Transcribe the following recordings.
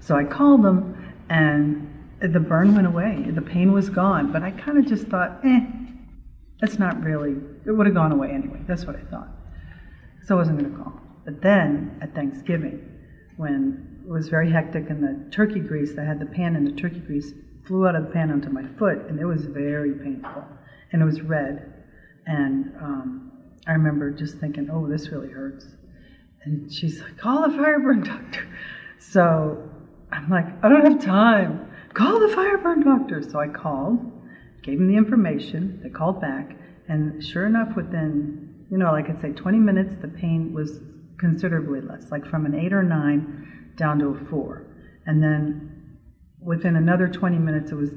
So I called them, and the burn went away. The pain was gone, but I kind of just thought, it's not really, it would have gone away anyway. That's what I thought. So I wasn't going to call. But then at Thanksgiving, when it was very hectic and the turkey grease, I had the pan, and the turkey grease flew out of the pan onto my foot, and it was very painful. And it was red. And I remember just thinking, oh, this really hurts. And she's like, call the fire burn doctor. So I'm like, I don't have time. Call the fire burn doctor. So I called, gave them the information. They called back. And sure enough, within, like I'd say 20 minutes, the pain was considerably less, like from an 8 or 9 down to a 4. And then within another 20 minutes, it was,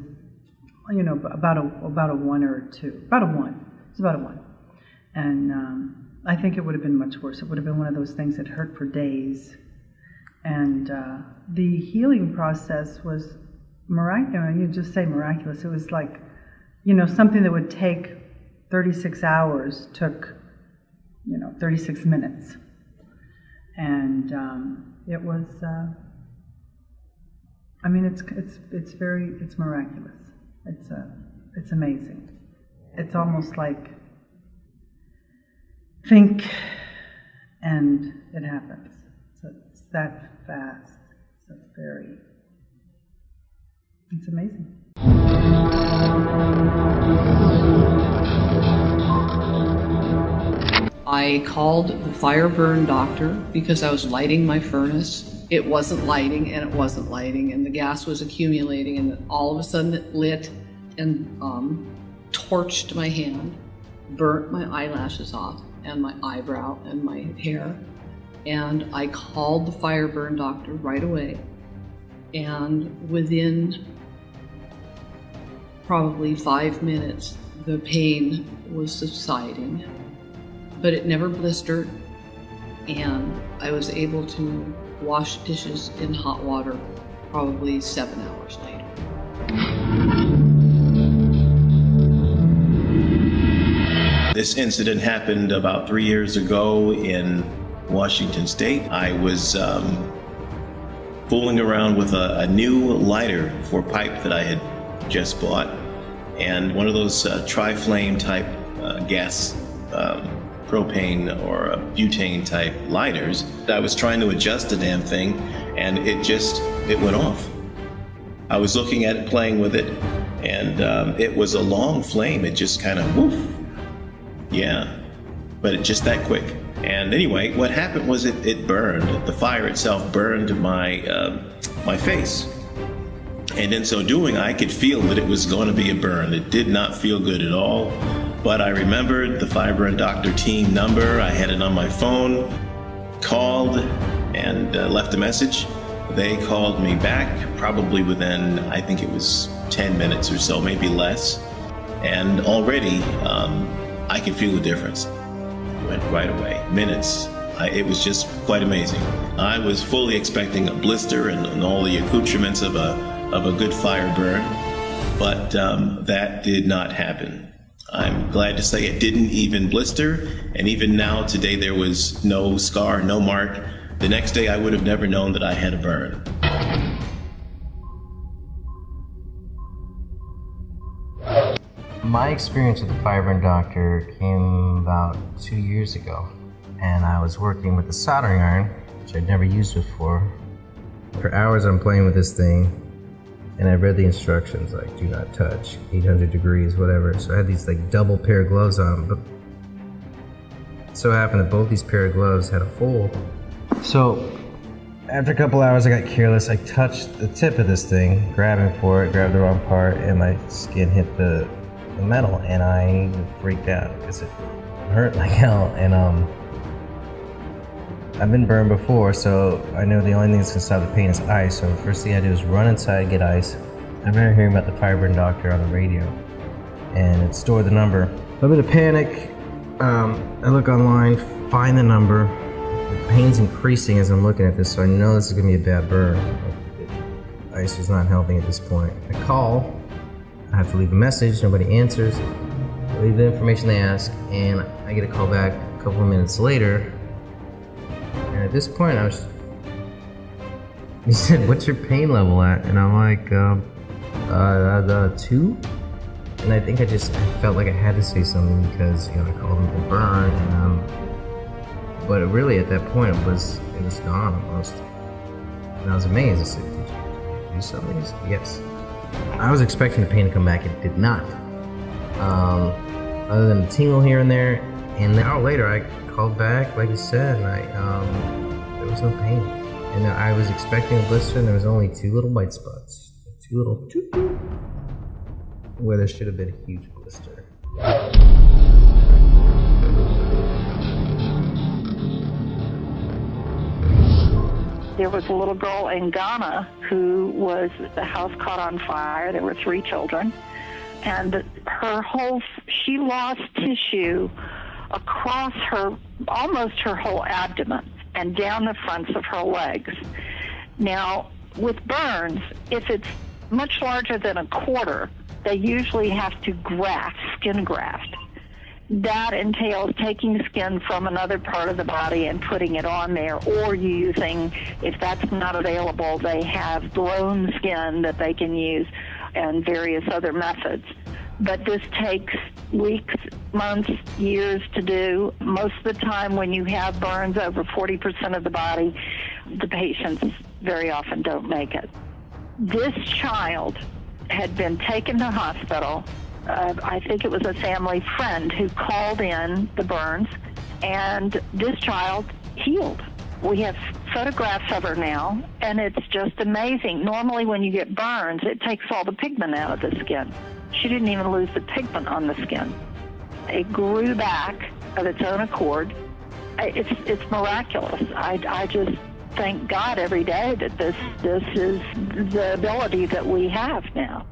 about a 1 or a 2. About a 1. It's about a 1. And I think it would have been much worse. It would have been one of those things that hurt for days. And the healing process was miraculous. You just say miraculous. It was like, something that would take 36 hours took, 36 minutes. And it was, it's miraculous. It's amazing. It's almost like, think and it happens. So it's that fast. So it's amazing. I called the fire burn doctor because I was lighting my furnace. It wasn't lighting and it wasn't lighting, and the gas was accumulating, and then all of a sudden it lit and torched my hand, burnt my eyelashes off and my eyebrow and my hair. And I called the fire burn doctor right away, and within probably 5 minutes the pain was subsiding, but it never blistered, and I was able to wash dishes in hot water probably 7 hours later. This incident happened about 3 years ago in Washington State. I was fooling around with a new lighter for pipe that I had just bought, and one of those tri-flame type gas propane or butane type lighters. I was trying to adjust the damn thing, and it went off. I was looking at it, playing with it, and it was a long flame. It just kind of woof. Yeah, but it just that quick. And anyway, what happened was it burned. The fire itself burned my face. And in so doing, I could feel that it was going to be a burn. It did not feel good at all. But I remembered the fire burn doctor team number. I had it on my phone, called and left a message. They called me back probably within, I think it was 10 minutes or so, maybe less. And already I could feel the difference. It went right away, minutes. It was just quite amazing. I was fully expecting a blister and all the accoutrements of a good fire burn, but that did not happen. I'm glad to say it didn't even blister, and even now, today, there was no scar, no mark. The next day, I would have never known that I had a burn. My experience with the fire burn doctor came about 2 years ago, and I was working with a soldering iron, which I'd never used before. For hours, I'm playing with this thing, and I read the instructions, like do not touch, 800 degrees, whatever. So I had these like double pair of gloves on, but it so happened that both these pair of gloves had a hole. So after a couple hours, I got careless. I touched the tip of this thing, grabbing for it, grabbed the wrong part, and my skin hit the metal, and I freaked out because it hurt like hell. And I've been burned before, so I know the only thing that's gonna stop the pain is ice. So the first thing I do is run inside, get ice. I remember hearing about the fire burn doctor on the radio, and it stored the number. I'm in a panic. I look online, find the number. The pain's increasing as I'm looking at this, so I know this is gonna be a bad burn. Ice is not helping at this point. I call. I have to leave a message. Nobody answers. I leave the information they ask, and I get a call back a couple of minutes later. And at this point, I was He said, "What's your pain level at?" And I'm like, 2. And I think I felt like I had to say something because, I called him a burn. But really, at that point, it was gone almost. And I was amazed. I said, "Did you do something?" He said, "Yes." I was expecting the pain to come back. It did not. Other than a tingle here and there. And an hour later, I called back, like you said, and there was no pain. And I was expecting a blister, and there was only 2 little white spots. 2 little where there should have been a huge blister. There was a little girl in Ghana who the house caught on fire. There were 3 children. And she lost tissue across almost her whole abdomen and down the fronts of her legs. Now, with burns, if it's much larger than a quarter, they usually have to skin graft. That entails taking skin from another part of the body and putting it on there, or using, if that's not available, they have grown skin that they can use and various other methods. But this takes weeks, months, years to do. Most of the time when you have burns over 40% of the body, the patients very often don't make it. This child had been taken to hospital. I think it was a family friend who called in the burns, and this child healed. We have photographs of her now, and it's just amazing. Normally when you get burns, it takes all the pigment out of the skin. She didn't even lose the pigment on the skin. It grew back of its own accord. It's miraculous. I just thank God every day that this is the ability that we have now.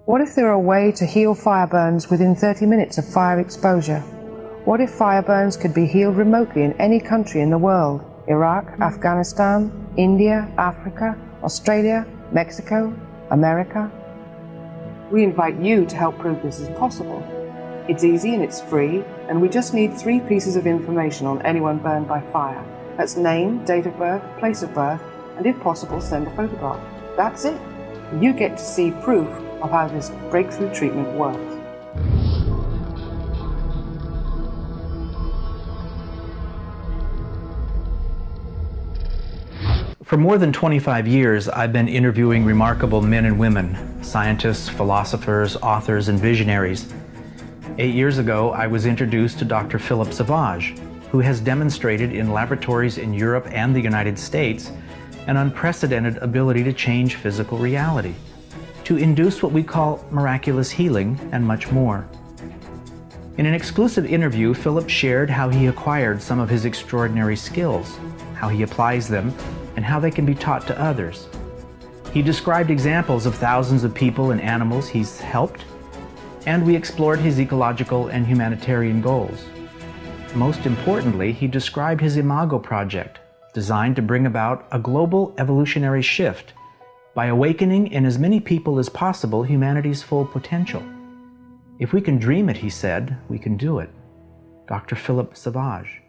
What if there were a way to heal fire burns within 30 minutes of fire exposure? What if fire burns could be healed remotely in any country in the world? Iraq, Afghanistan, India, Africa, Australia, Mexico, America? We invite you to help prove this is possible. It's easy and it's free, and we just need 3 pieces of information on anyone burned by fire. That's name, date of birth, place of birth, and if possible, send a photograph. That's it. You get to see proof of how this breakthrough treatment works. For more than 25 years, I've been interviewing remarkable men and women, scientists, philosophers, authors, and visionaries. 8 years ago, I was introduced to Dr. Philip Savage, who has demonstrated in laboratories in Europe and the United States an unprecedented ability to change physical reality, to induce what we call miraculous healing, and much more. In an exclusive interview, Philip shared how he acquired some of his extraordinary skills, how he applies them, and how they can be taught to others. He described examples of thousands of people and animals he's helped, and we explored his ecological and humanitarian goals. Most importantly, he described his Imago project, designed to bring about a global evolutionary shift by awakening in as many people as possible humanity's full potential. If we can dream it, he said, we can do it. Dr. Philip Savage.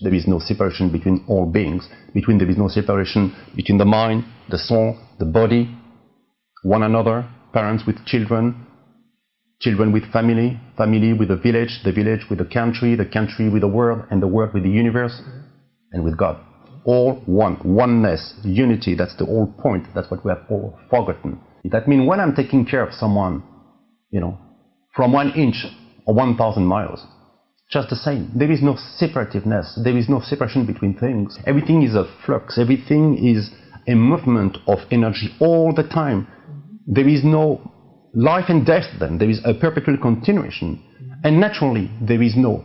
There is no separation between all beings. There is no separation between the mind, the soul, the body, one another, parents with children, children with family, family with the village with the country with the world, and the world with the universe, and with God. All one, oneness, unity, that's the whole point. That's what we have all forgotten. That means when I'm taking care of someone, from 1 inch or 1,000 miles, just the same. There is no separativeness. There is no separation between things. Everything is a flux. Everything is a movement of energy all the time. There is no life and death then. There is a perpetual continuation. And naturally, there is no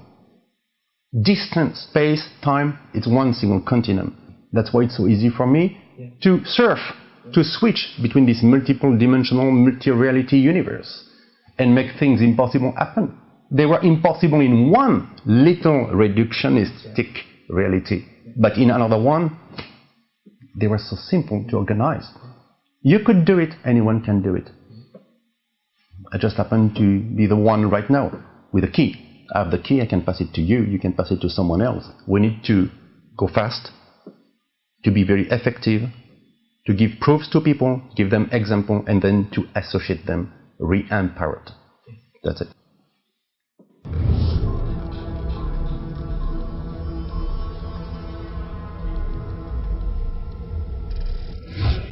distance, space, time. It's one single continuum. That's why it's so easy for me to surf, to switch between this multiple dimensional, multi-reality universe and make things impossible happen. They were impossible in one little reductionistic reality, but in another one, they were so simple to organize. You could do it, anyone can do it. I just happen to be the one right now with a key. I have the key, I can pass it to you, you can pass it to someone else. We need to go fast, to be very effective, to give proofs to people, give them example, and then to associate them, re-empower it. That's it.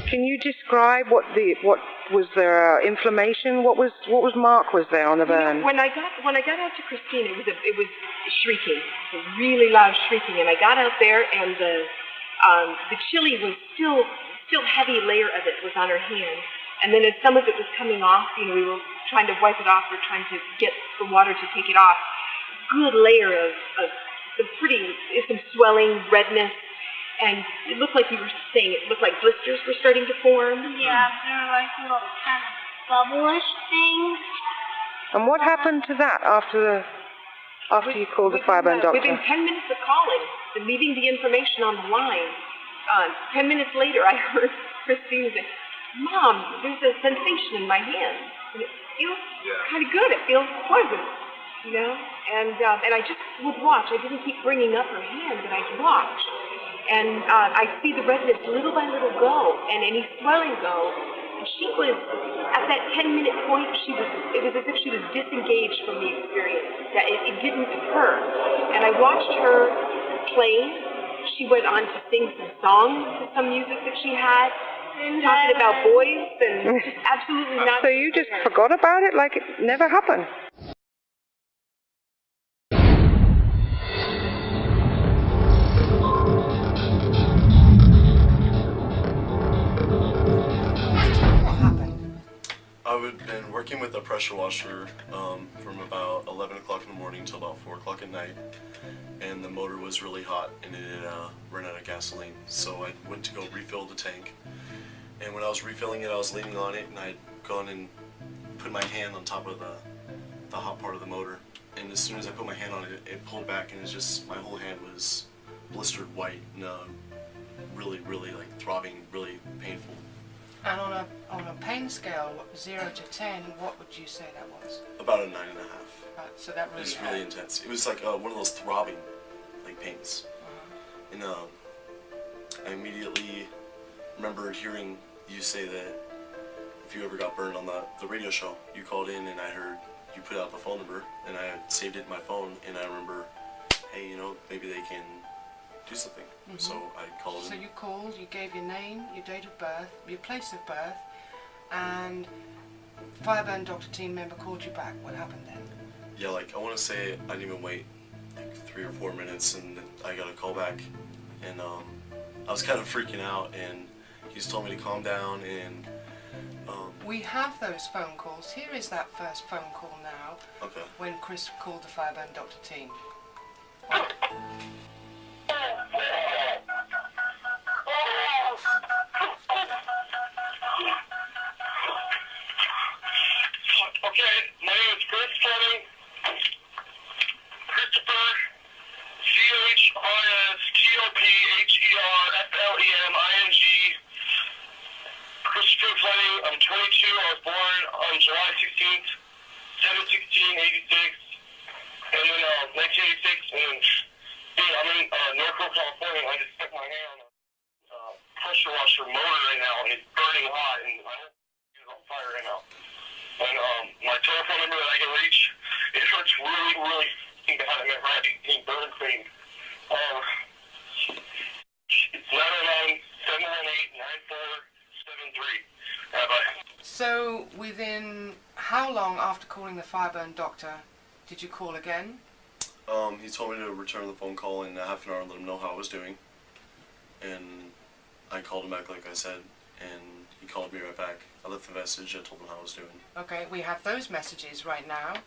Can you describe what was the inflammation? What was mark was there on the burn? When I got out to Christine, it was shrieking, it was really loud shrieking, and I got out there, and the chili was still heavy layer of it was on her hand, and then as some of it was coming off, we were trying to wipe it off, or trying to get the water to take it off. Good layer of some swelling, redness. And it looked like you were saying, it looked like blisters were starting to form. Yeah, they were like little kind of bubblish things. And what happened to that after you called the fireburn doctor? Within 10 minutes of calling and leaving the information on the line, 10 minutes later I heard Christine say, "Mom, there's a sensation in my hand. And it feels kind of good. It feels pleasant, And I just would watch. I didn't keep bringing up her hand, but I'd watch. And I see the redness little by little go, and any swelling go. And she was, at that 10-minute point, it was as if she was disengaged from the experience, that it didn't occur. And I watched her playing. She went on to sing some songs to some music that she had, talking about boys, and just absolutely not. So you just forgot about it like it never happened? I've been working with a pressure washer from about 11 o'clock in the morning till about 4 o'clock at night, and the motor was really hot and it had run out of gasoline, so I went to go refill the tank, and when I was refilling it I was leaning on it, and I'd gone and put my hand on top of the hot part of the motor, and as soon as I put my hand on it, it pulled back, and it's just, my whole hand was blistered white and really like throbbing, really painful. And on a pain scale, 0 to 10, what would you say that was? About a 9.5. So that really it was really intense. It was like one of those throbbing, like pains. And I immediately remembered hearing you say that if you ever got burned on the radio show, you called in and I heard you put out the phone number, and I had saved it in my phone, and I remember, hey, maybe they can do something. So I called in. So you called, you gave your name, your date of birth, your place of birth, and fireburn doctor team member called you back. What happened then? Yeah, I want to say I didn't even wait 3 or 4 minutes, and I got a call back, and I was kind of freaking out, and he just told me to calm down, and we have those phone calls. Here is that first phone call now. Okay. When Chris called the fireburn doctor team. Okay, my name is Chris Fleming. Christopher, CHRISTOPHERFLEMING. Christopher Fleming, I'm 22. I was born on July 16th, 7/16/86. And then 1986, and I'm in Norco, California. I just stuck my hand on a pressure washer motor right now, and it's burning hot, and my whole is on fire right now. And my telephone number that I can reach, it hurts really, really bad. I'm right in burn thing. It's 909-718-9473. So within how long after calling the fireburn doctor did you call again? He told me to return the phone call in half an hour and let him know how I was doing. And I called him back like I said, and he called me right back. I left the message, I told him how I was doing. Okay, we have those messages right now.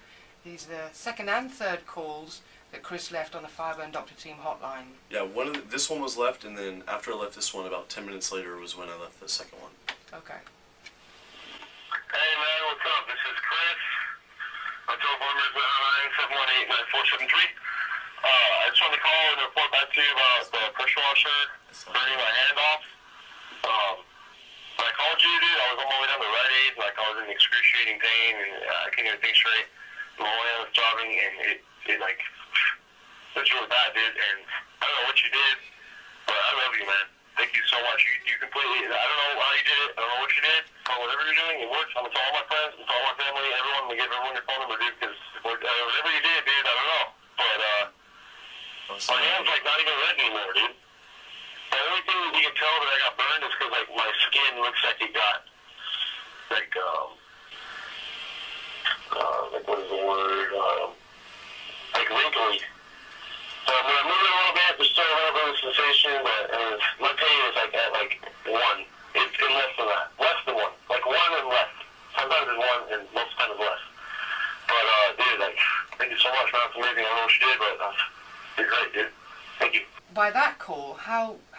These are the second and third calls that Chris left on the fireburn doctor team hotline. Yeah, this one was left, and then after I left this one, about 10 minutes later was when I left the second one. Okay. Hey man, what's up? This is Chris. My telephone number is 909-718-9473. I just wanted to call and report back to you about the pressure washer burning my hand off. When I called you, dude, I was on my way down to Rite Aid, I was in excruciating pain, and I couldn't even think straight. my hand was throbbing, and it like, it's really bad, dude, and I don't know what you did, but I love you, man. Thank you so much. You completely, I don't know how you did it, I don't know what you did, but whatever you're doing, it works. I'm gonna tell all my friends, I'm gonna tell all my family, everyone, I'm gonna give everyone your phone number, dude, because whatever you did, dude, I don't know, but my hand's like not even red anymore, dude. The only thing that you can tell that I got burned is because like my skin looks like it got like what is the word? Like wrinkly. So when I move it a little bit, there's still a little bit of sensation, but my pain is like at like 1. It's less than that. Less than 1. Like 1 and less. Sometimes it's 1 and most times it's less. But dude, like, thank you so much, man. It's amazing. I don't know what you did, but you're great, dude. Thank you. By that call,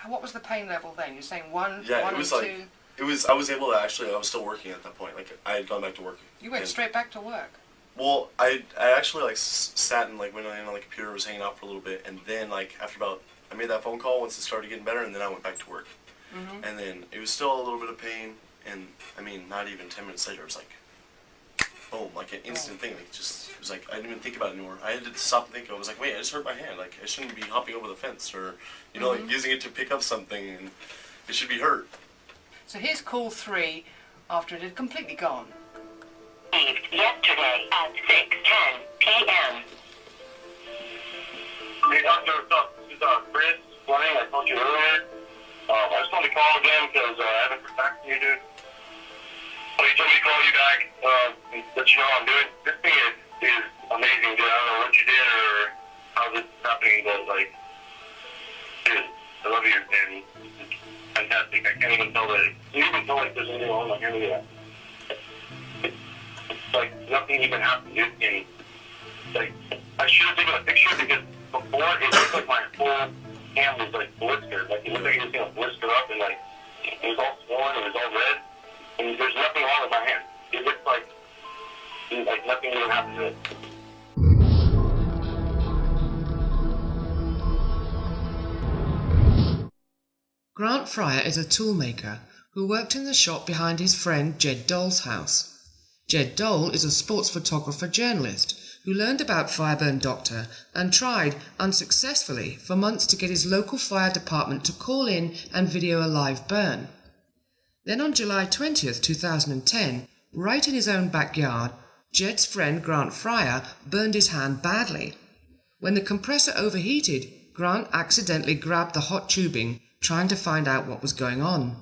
what was the pain level then? You're saying 1, Yeah, 1 it was and like 2? I was able to actually. I was still working at that point. Like I had gone back to work. You went straight back to work. Well, I actually like sat and like went on the computer, was hanging out for a little bit, and then like after about I made that phone call once it started getting better, and then I went back to work. Mm-hmm. And then it was still a little bit of pain, and I mean not even 10 minutes later it was like boom, like an instant thing. Like just it was like I didn't even think about it anymore. I had to stop and think. I was like, wait, I just hurt my hand. Like I shouldn't be hopping over the fence or like using it to pick up something, and it should be hurt. So here's call 3 after it had completely gone. Yesterday at 6:10 p.m. Hey, Doctor, what's up? This is Chris Fleming. I told you earlier. I just wanted to call again because I haven't heard back from you, dude. So you told me to call you back and let you know how I'm doing. This thing is amazing, dude. I don't know what you did or how this is happening, but like, dude, I love you, and it's fantastic. I can't even tell that. You even tell like there's anything wrong with my hand. Look at that. Like nothing even happened, dude. And like I should have taken a picture because before it looked like my whole hand was like blistered. Like it looked like it was gonna blister up, and like it was all swollen, it was all red, and there's nothing wrong with my hand. It looked like nothing even happened to it. Grant Fryer is a toolmaker who worked in the shop behind his friend Jed Dole's house. Jed Dole is a sports photographer journalist who learned about Fireburn Doctor and tried, unsuccessfully, for months to get his local fire department to call in and video a live burn. Then on July 20th, 2010, right in his own backyard, Jed's friend Grant Fryer burned his hand badly. When the compressor overheated, Grant accidentally grabbed the hot tubing, trying to find out what was going on.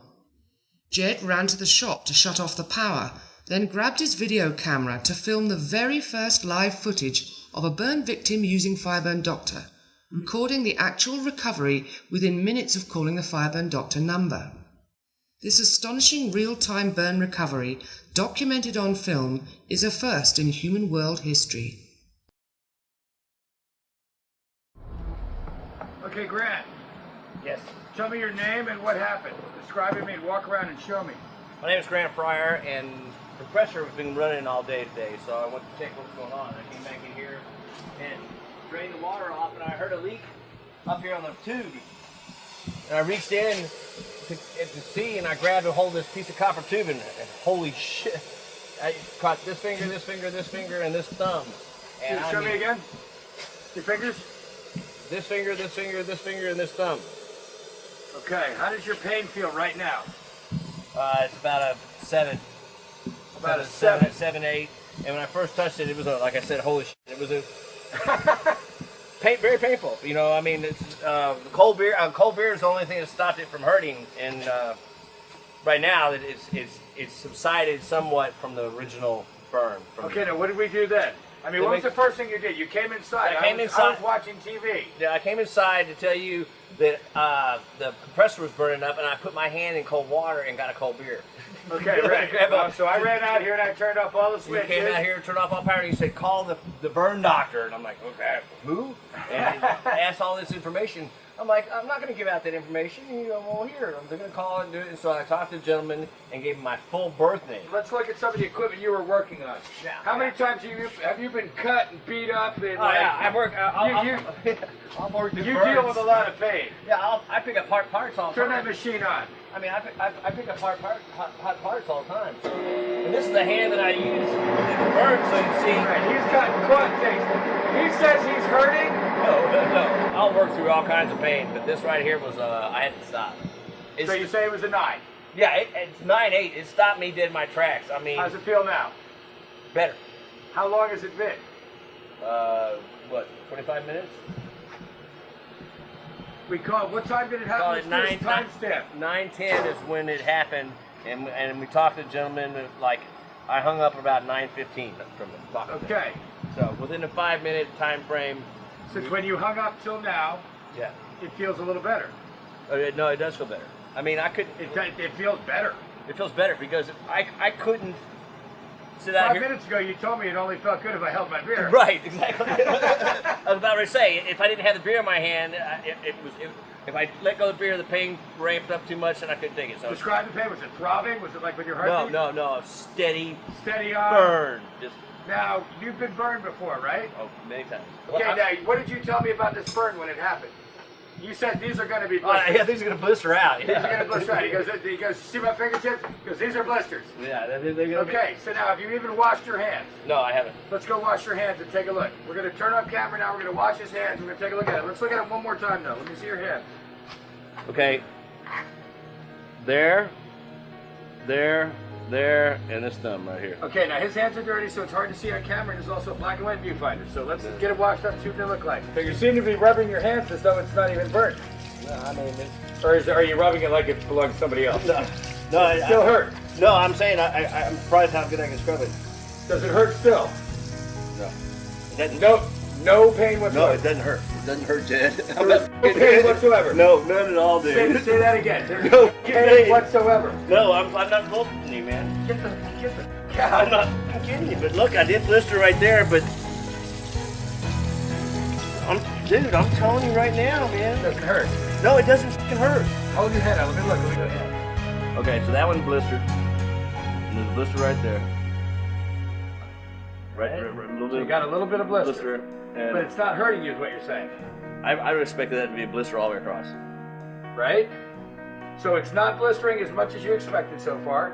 Jed ran to the shop to shut off the power, then grabbed his video camera to film the very first live footage of a burn victim using Fireburn Doctor, recording the actual recovery within minutes of calling the Fireburn Doctor number. This astonishing real-time burn recovery, documented on film, is a first in human world history. Okay, Grant. Yes. Tell me your name and what happened. Describe it to me and walk around and show me. My name is Grant Fryer, and the compressor has been running all day today, so I went to check what's going on. I came back in here and drained the water off, and I heard a leak up here on the tube. And I reached in to see, and I grabbed a hold of this piece of copper tubing, and holy shit, I caught this finger, this finger, this finger, and this thumb. And show me again. Your fingers? This finger, this finger, this finger, and this thumb. Okay, how does your pain feel right now? It's about a 7. About a 7? 7, 8. And when I first touched it, it was, like I said, holy shit. It was very painful. You know, I mean, it's the cold beer. Cold beer is the only thing that stopped it from hurting. And right now, it's subsided somewhat from the original burn. Okay, now what did we do then? I mean, what was the first thing you did? You came inside. I was watching TV. Yeah, I came inside to tell you that the compressor was burning up, and I put my hand in cold water and got a cold beer. Okay, right. So I ran out here and I turned off all the switches. You came out here and turned off all power, and you said, call the burn doctor. And I'm like, okay, who? And I asked all this information. I'm like, I'm not going to give out that information. You go, well, here, they're going to call and do it. And so I talked to the gentleman and gave him my full birth name. Let's look at some of the equipment you were working on. Yeah. How many times have you been cut and beat up? And, yeah, I work. I'll work. You deal with a lot of pain. Yeah, I pick up parts all the time. Turn that machine on. I mean, I pick up hot parts all the time. So, and this is the hand that I use with the burn, so you see. Right, he's got quad things. He says he's hurting. No. I'll work through all kinds of pain, but this right here was, I had to stop. So you say it was a 9? Yeah, it's 9/8. It stopped me dead in my tracks. I mean. How's it feel now? Better. How long has it been? What, 25 minutes? We call it, what time did it happen? It 9:10 is when it happened, and we talked to the gentleman, like, I hung up about 9:15 from talking to him. Okay. So within a 5-minute time frame. Since when you hung up till now, yeah, it feels a little better. No, it does feel better. I mean, I couldn't. It feels better. It feels better because I couldn't sit out here. 5 minutes ago, you told me it only felt good if I held my beer. Right, exactly. I was about to say, if I didn't have the beer in my hand, if I let go of the beer, the pain ramped up too much and I couldn't take it. So describe the pain. Was it throbbing? Was it like with your heart? No. Steady on. Burn. Just. Now, you've been burned before, right? Oh, many times. Okay, now, what did you tell me about this burn when it happened? You said these are going to be blisters. Yeah, these are going to blister out. These are going to blister out. He goes, see my fingertips? He goes, these are blisters. Yeah, they're going to Okay, so now have you even washed your hands? No, I haven't. Let's go wash your hands and take a look. We're going to turn off camera now. We're going to wash his hands. We're going to take a look at it. Let's look at it one more time, though. Let me see your hand. Okay. There, and this thumb right here. Okay, now his hands are dirty, so it's hard to see on camera, and there's also a black and white viewfinder. So let's get it washed up and see what they look like. So you seem to be rubbing your hands as though it's not even burnt. No, I mean, or are you rubbing it like it belongs to somebody else? No, it still hurt. No, I'm saying I'm surprised how good I can scrub it. Does it hurt still? No. No pain whatsoever. No, it doesn't hurt. It doesn't hurt, Jed. No pain whatsoever. No, none at all, dude. Say that again. There's no pain whatsoever. No, I'm not bullshitting you, man. Get the. God. I'm kidding you, but look, I did blister right there, but dude, I'm telling you right now, man. It doesn't hurt. No, it doesn't fucking hurt. Hold your head out. Let me look. Okay, so that one blistered. And there's a blister right there. Right, a little bit. So you got a little bit of blister. But it's not hurting you, is what you're saying. I would expect that to be a blister all the way across. Right? So it's not blistering as much as you expected so far.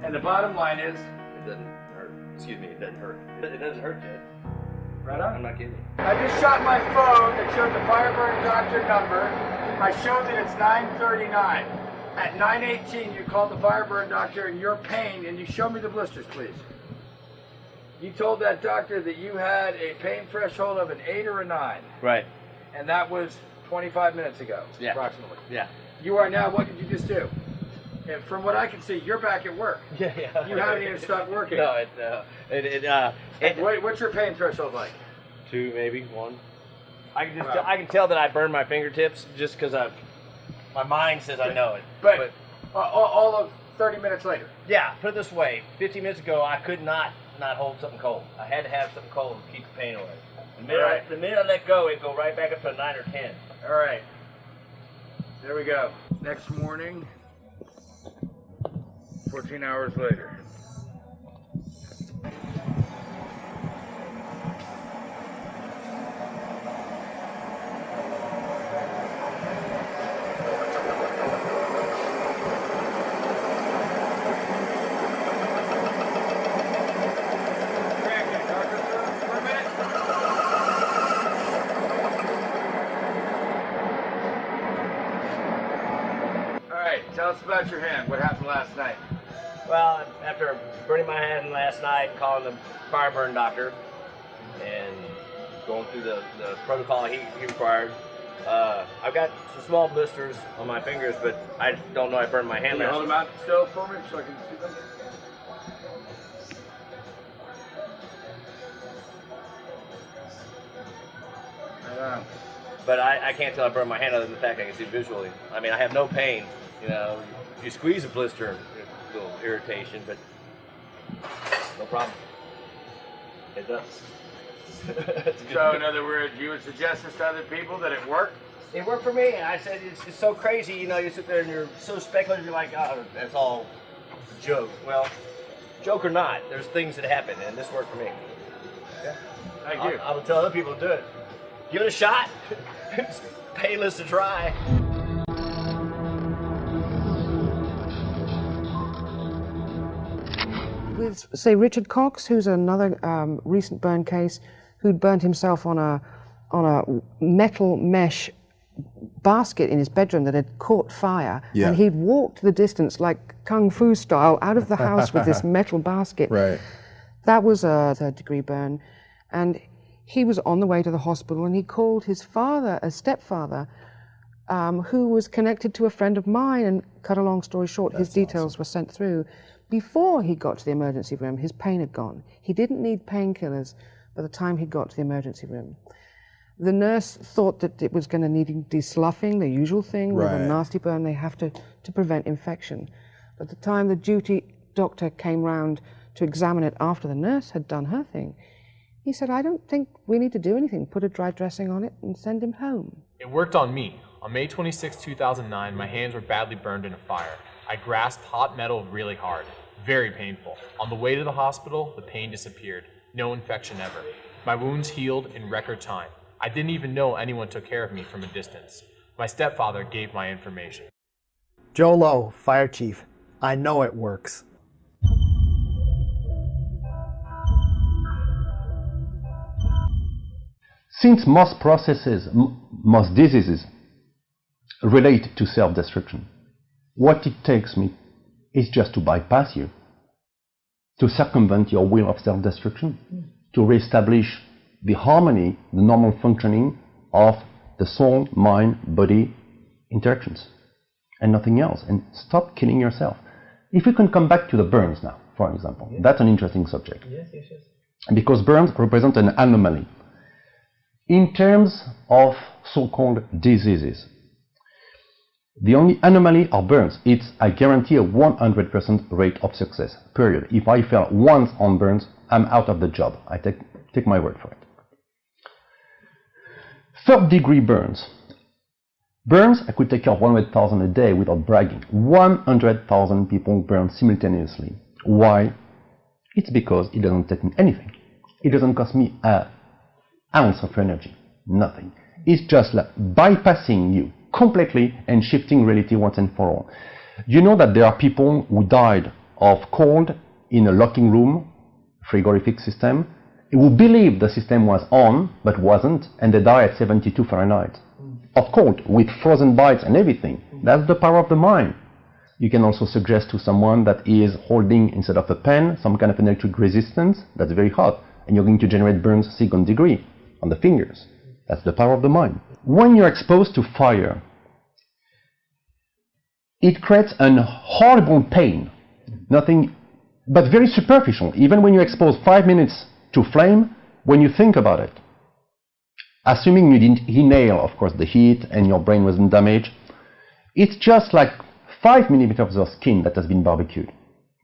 And the bottom line is... It doesn't hurt. Excuse me, it doesn't hurt. It doesn't hurt, Jed. Right on. I'm not kidding. I just shot my phone that showed the Fireburn doctor number. I showed that it's 9:39. At 9:18, you called the Fireburn doctor in your pain, and you showed me the blisters, please. You told that doctor that you had a pain threshold of an 8 or a 9. Right. And that was 25 minutes ago, yeah. approximately. Yeah. You are now, what did you just do? And from what I can see, you're back at work. Yeah. You haven't even stopped working. No, what's your pain threshold like? 2, maybe 1. I can tell that I burned my fingertips just because my mind says I know it. But all of 30 minutes later. Yeah. Put it this way: 15 minutes ago, I could not hold something cold. I had to have something cold to keep the pain away. The minute I let go, it go right back up to a 9 or 10. All right. There we go. Next morning, 14 hours later. Tell us about your hand. What happened last night? Well, after burning my hand last night, calling the Fireburn doctor, and going through the protocol he required, I've got some small blisters on my fingers, but I don't know I burned my hand last night. Hold them out still for me so I can see them. Right on. But I can't tell I burned my hand other than the fact I can see visually. I mean, I have no pain. You know, you squeeze a blister, a little irritation, but no problem. It does. So, in other words, you would suggest this to other people that it worked? It worked for me, and I said it's so crazy. You know, you sit there and you're so speculative. You're like, oh, that's all a joke. Well, joke or not, there's things that happen, and this worked for me. Yeah. Thank you. I would tell other people to do it. Give it a shot. It's painless to try. with, say, Richard Cox, who's another recent burn case, who'd burned himself on a metal mesh basket in his bedroom that had caught fire, and he'd walked the distance like Kung Fu style out of the house with this metal basket. Right. That was a third-degree burn, and he was on the way to the hospital, and he called his father, a stepfather, who was connected to a friend of mine, and cut a long story short, his details were sent through. Before he got to the emergency room, his pain had gone. He didn't need painkillers by the time he got to the emergency room. The nurse thought that it was going to need desloughing, the usual thing with a nasty burn. They have to prevent infection. But the time the duty doctor came round to examine it after the nurse had done her thing, he said, I don't think we need to do anything. Put a dry dressing on it and send him home. It worked on me. On May 26, 2009, my hands were badly burned in a fire. I grasped hot metal really hard. Very painful. On the way to the hospital, the pain disappeared. No infection ever. My wounds healed in record time. I didn't even know anyone took care of me from a distance. My stepfather gave my information. Joe Lowe, Fire Chief. I know it works. Since most processes, most diseases relate to self-destruction, what it takes me is just to bypass you, to circumvent your will of self-destruction, to reestablish the harmony, the normal functioning of the soul, mind, body interactions, and nothing else, and stop killing yourself. If we can come back to the burns now, for example, that's an interesting subject. Yes. Because burns represent an anomaly. In terms of so-called diseases, the only anomaly are burns. It's, I guarantee, a 100% rate of success, period. If I fail once on burns, I'm out of the job. I take my word for it. Third-degree burns. Burns, I could take care of 100,000 a day without bragging. 100,000 people burn simultaneously. Why? It's because it doesn't take me anything. It doesn't cost me an ounce of energy. Nothing. It's just like bypassing you completely and shifting reality once and for all. You know that there are people who died of cold in a locking room, frigorific system, who believed the system was on, but wasn't, and they die at 72 Fahrenheit. Of cold, with frozen bites and everything. That's the power of the mind. You can also suggest to someone that is holding, instead of a pen, some kind of an electric resistance that's very hot, and you're going to generate burns second degree on the fingers. That's the power of the mind. When you're exposed to fire, it creates an horrible pain, nothing but very superficial. Even when you expose 5 minutes to flame, when you think about it, assuming you didn't inhale, of course, the heat and your brain wasn't damaged, it's just like 5 millimeters of skin that has been barbecued.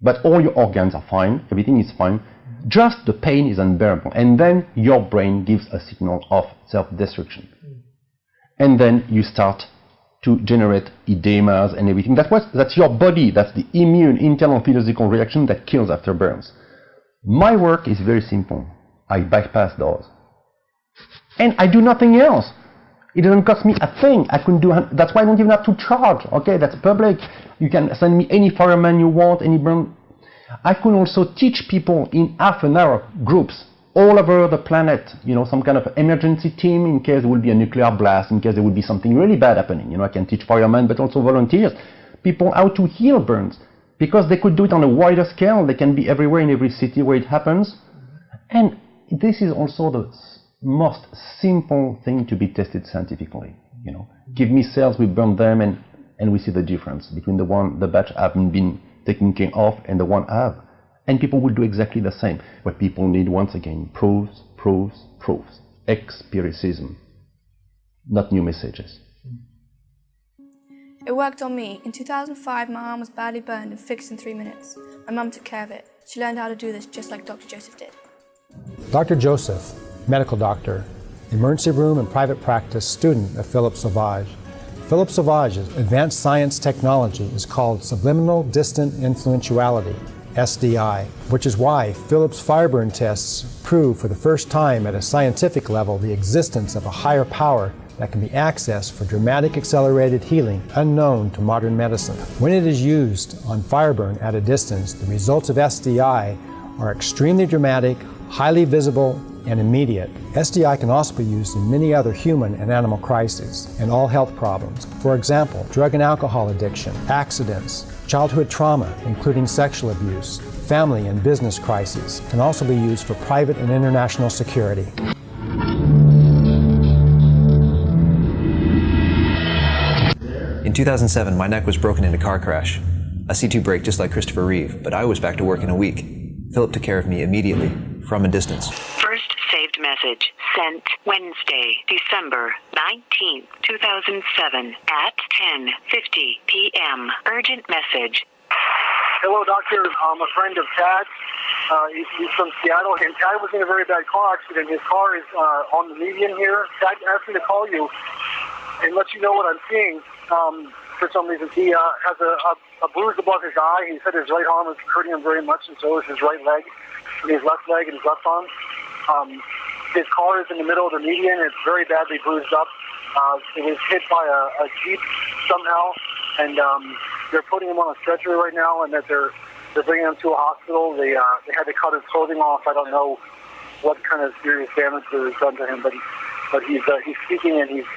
But all your organs are fine, everything is fine, just the pain is unbearable. And then your brain gives a signal of self-destruction. And then you start to generate edemas and everything. That's your body, that's the immune, internal physiological reaction that kills after burns. My work is very simple. I bypass those. And I do nothing else. It doesn't cost me a thing. I couldn't do. That's why I don't even have to charge. Okay, that's public. You can send me any fireman you want, any burn. I can also teach people in half an hour groups all over the planet, you know, some kind of emergency team in case there will be a nuclear blast, in case there will be something really bad happening. You know, I can teach firemen, but also volunteers, people how to heal burns, because they could do it on a wider scale. They can be everywhere in every city where it happens. And this is also the most simple thing to be tested scientifically. You know, give me cells, we burn them, and we see the difference between the batch haven't been taken care of and the one I have. And people will do exactly the same. What people need, once again, proofs. Empiricism, not new messages. It worked on me. In 2005, my arm was badly burned and fixed in 3 minutes. My mum took care of it. She learned how to do this just like Dr. Joseph did. Dr. Joseph, medical doctor, emergency room and private practice student of Philippe Sauvage. Philippe Sauvage's advanced science technology is called subliminal distant influentiality, SDI, which is why Philip's fireburn tests prove for the first time at a scientific level the existence of a higher power that can be accessed for dramatic accelerated healing unknown to modern medicine. When it is used on fireburn at a distance, the results of SDI are extremely dramatic, highly visible, and immediate. SDI can also be used in many other human and animal crises and all health problems. For example, drug and alcohol addiction, accidents, childhood trauma, including sexual abuse, family and business crises, can also be used for private and international security. In 2007, my neck was broken in a car crash. A C2 break just like Christopher Reeve, but I was back to work in a week. Philip took care of me immediately, from a distance. First saved message sent Wednesday, December 19th, 2007 at 10:50 p.m. Urgent message. Hello, doctor. I'm a friend of Tad's. He's from Seattle, and Tad was in a very bad car accident. His car is on the median here. Tad asked me to call you and let you know what I'm seeing. For some reason, he has a bruise above his eye. He said his right arm is hurting him very much, and so is his right leg, and his left leg and his left arm. His car is in the middle of the median. It's very badly bruised up. It was hit by a Jeep somehow, and they're putting him on a stretcher right now, and that they're bringing him to a hospital. They had to cut his clothing off. I don't know what kind of serious damage was done to him, but he's speaking, and he's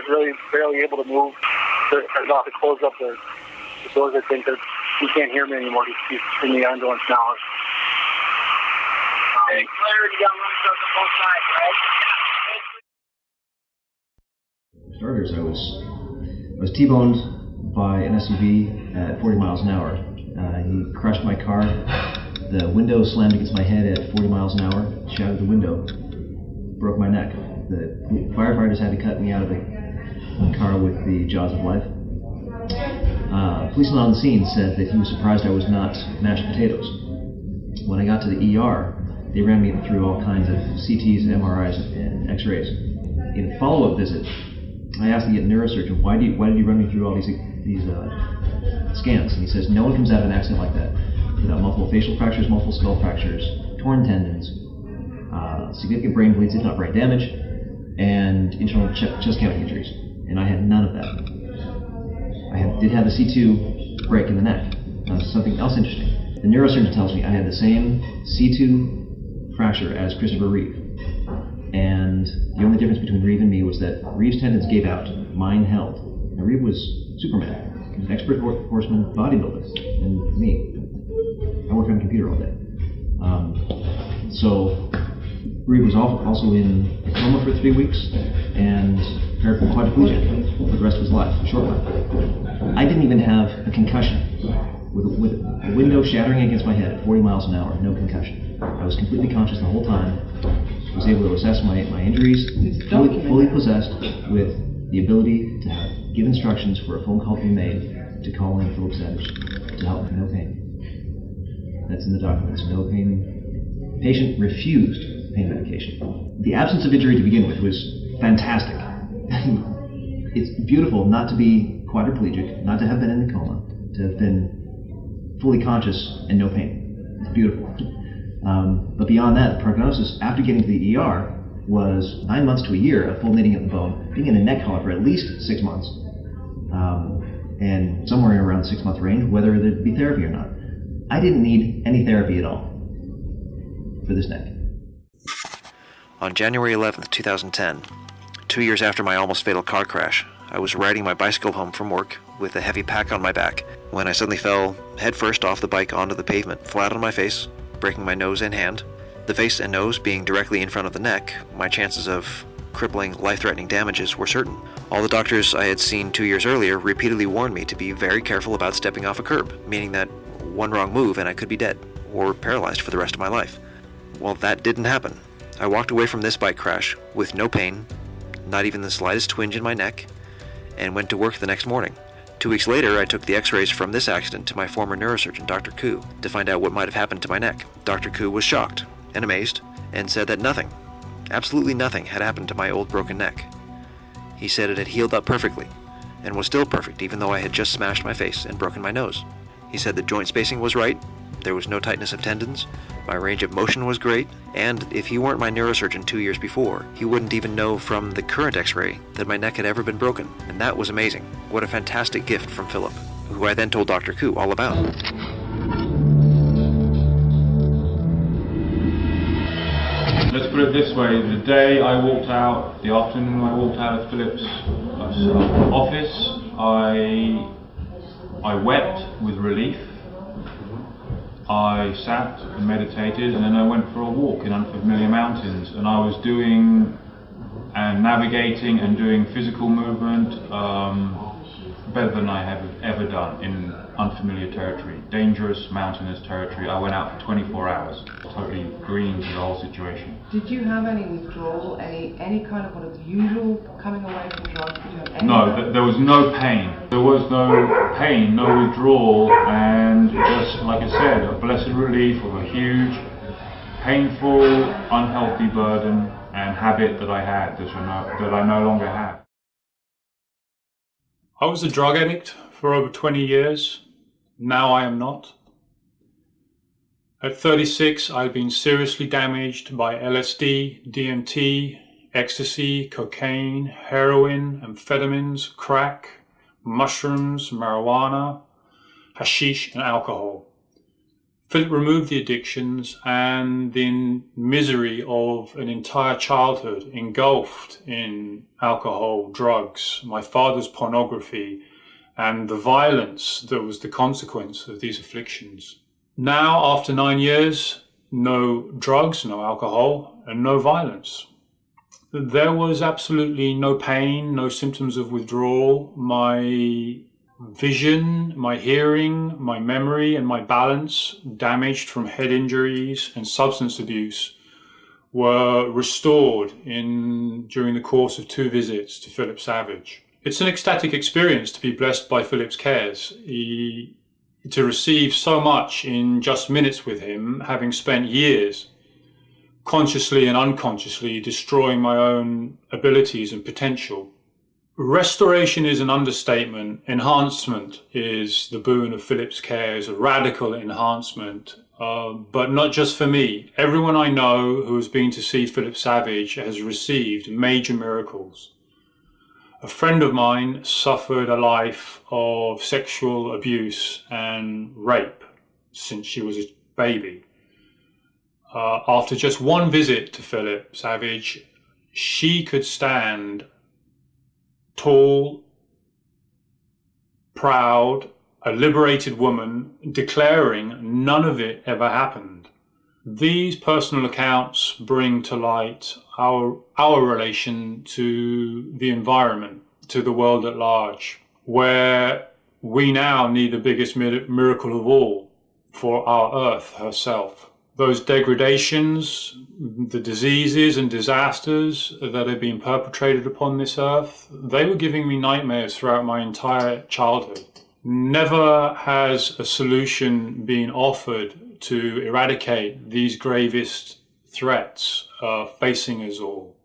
really barely able to move. They're about to close up the doors. I think that he can't hear me anymore. He's in the ambulance now. Hey, clarity on both sides, right? For starters, I was T-boned by an SUV at 40 miles an hour. He crushed my car. The window slammed against my head at 40 miles an hour, shattered the window, broke my neck. The firefighters had to cut me out of the car with the jaws of life. A policeman on the scene said that he was surprised I was not mashed potatoes. When I got to the ER, they ran me through all kinds of CTs, MRIs, and X-rays. In a follow-up visit, I asked the neurosurgeon, why did you run me through all these scans? And he says, no one comes out of an accident like that without multiple facial fractures, multiple skull fractures, torn tendons, significant brain bleeds, if not brain damage, and internal chest cavity injuries. And I had none of that. I did have a C2 break in the neck. Something else interesting. The neurosurgeon tells me I had the same C2 fracture as Christopher Reeve. And the only difference between Reeve and me was that Reeve's tendons gave out, mine held. And Reeve was Superman. He was an expert horseman, bodybuilder, and me. I worked on a computer all day. So Reeve was also in a coma for 3 weeks and quadriplegic for the rest of his life, a short one. I didn't even have a concussion. With a window shattering against my head at 40 miles an hour, no concussion. I was completely conscious the whole time. Was able to assess my injuries, fully possessed with the ability to give instructions for a phone call to be made to call in Philip Savage to help. No pain. That's in the documents. No pain. Patient refused pain medication. The absence of injury to begin with was fantastic. It's beautiful not to be quadriplegic, not to have been in a coma, to have been fully conscious and no pain. It's beautiful. But beyond that, the prognosis after getting to the ER was 9 months to a year of full knitting of the bone, being in a neck collar for at least 6 months, and somewhere around the 6-month range, whether there'd be therapy or not. I didn't need any therapy at all for this neck. On January 11th, 2010, 2 years after my almost fatal car crash, I was riding my bicycle home from work with a heavy pack on my back when I suddenly fell headfirst off the bike onto the pavement, flat on my face, breaking my nose and hand. The face and nose being directly in front of the neck, my chances of crippling, life-threatening damages were certain. All the doctors I had seen 2 years earlier repeatedly warned me to be very careful about stepping off a curb, meaning that one wrong move and I could be dead, or paralyzed for the rest of my life. Well, that didn't happen. I walked away from this bike crash with no pain, not even the slightest twinge in my neck, and went to work the next morning. 2 weeks later, I took the x-rays from this accident to my former neurosurgeon, Dr. Koo, to find out what might have happened to my neck. Dr. Koo was shocked and amazed and said that nothing, absolutely nothing, had happened to my old broken neck. He said it had healed up perfectly and was still perfect even though I had just smashed my face and broken my nose. He said the joint spacing was right, there was no tightness of tendons, My range of motion was great, and if he weren't my neurosurgeon 2 years before, he wouldn't even know from the current x-ray that my neck had ever been broken, and that was amazing. What a fantastic gift from Philip, who I then told Dr. Koo all about. Let's put it this way, the day I walked out, the afternoon I walked out of Philip's office, I wept with relief. I sat and meditated, and then I went for a walk in unfamiliar mountains, and I was doing and navigating and doing physical movement better than I have ever done in unfamiliar territory, dangerous mountainous territory. I went out for 24 hours, totally green to the whole situation. Did you have any withdrawal, any kind of unusual coming away from drugs? Did you have any No, there was no pain. There was no pain, no withdrawal, and just, like I said, a blessed relief of a huge, painful, unhealthy burden and habit that I had, that I no longer have. I was a drug addict for over 20 years. Now I am not. At 36, I had been seriously damaged by LSD, DMT, ecstasy, cocaine, heroin, amphetamines, crack, mushrooms, marijuana, hashish, and alcohol. Philip removed the addictions, and the misery of an entire childhood engulfed in alcohol, drugs, my father's pornography, and the violence that was the consequence of these afflictions. Now, after 9 years, no drugs, no alcohol, and no violence. There was absolutely no pain, no symptoms of withdrawal. My vision, my hearing, my memory, and my balance, damaged from head injuries and substance abuse, were restored during the course of 2 visits to Philip Savage. It's an ecstatic experience to be blessed by Philip's cares. To receive so much in just minutes with him, having spent years consciously and unconsciously destroying my own abilities and potential. Restoration is an understatement. Enhancement is the boon of Philip's cares, a radical enhancement. But not just for me. Everyone I know who has been to see Philip Savage has received major miracles. A friend of mine suffered a life of sexual abuse and rape since she was a baby. After just 1 visit to Philip Savage, she could stand tall, proud, a liberated woman, declaring none of it ever happened. These personal accounts bring to light our relation to the environment, to the world at large, where we now need the biggest miracle of all for our Earth herself. Those degradations, the diseases and disasters that have been perpetrated upon this Earth, they were giving me nightmares throughout my entire childhood. Never has a solution been offered to eradicate these gravest threats facing us all.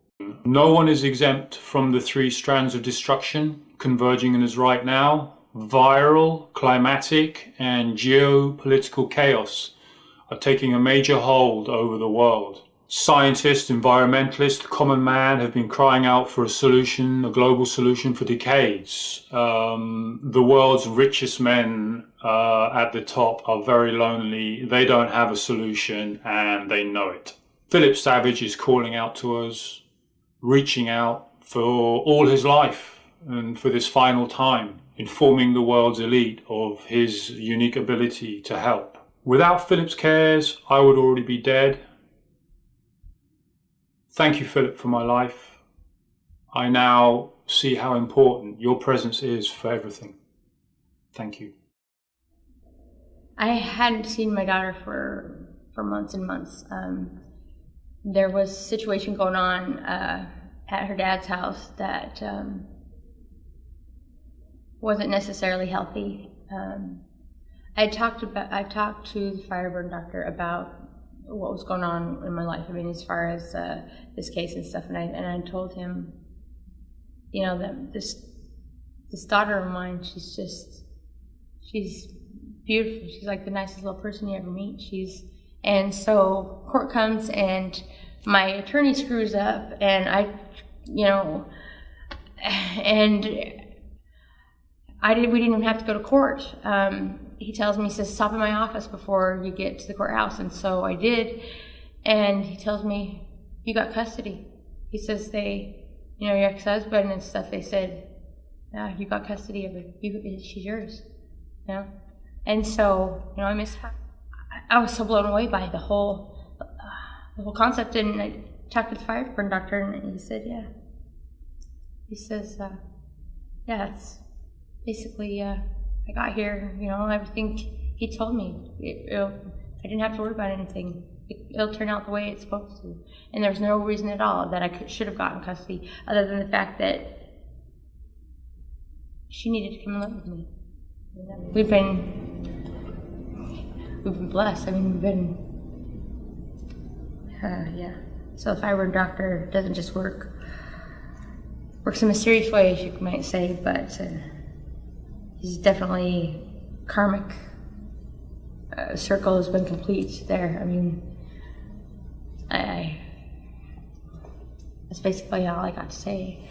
No one is exempt from the 3 strands of destruction converging in us right now. Viral, climatic, and geopolitical chaos are taking a major hold over the world. Scientists, environmentalists, the common man have been crying out for a solution, a global solution for decades. The world's richest men at the top are very lonely. They don't have a solution and they know it. Philip Savage is calling out to us, reaching out for all his life and for this final time, informing the world's elite of his unique ability to help. Without Philip's cares, I would already be dead. Thank you, Philip, for my life. I now see how important your presence is for everything. Thank you. I hadn't seen my daughter for months and months. There was a situation going on at her dad's house that wasn't necessarily healthy. I talked to the fire burn doctor about what was going on in my life. I mean, as far as this case and stuff, and I told him, you know, that this daughter of mine, she's beautiful. She's like the nicest little person you ever meet. And so court comes and my attorney screws up, and we didn't even have to go to court. He tells me, he says, stop in my office before you get to the courthouse. And so I did. And he tells me, you got custody. He says, your ex-husband and stuff, they said, yeah, you got custody of her. She's yours. And so, I was so blown away by the whole concept. And I talked to the fire department doctor, and he said, yeah. He says, it's basically, I got here, everything he told me. I didn't have to worry about anything. It'll turn out the way it's supposed to. And there's no reason at all that I should have gotten custody, other than the fact that she needed to come and live with me. We've been blessed. So the fireburn doctor doesn't just works in mysterious ways, you might say, but he's definitely karmic circle has been complete there. That's basically all I got to say.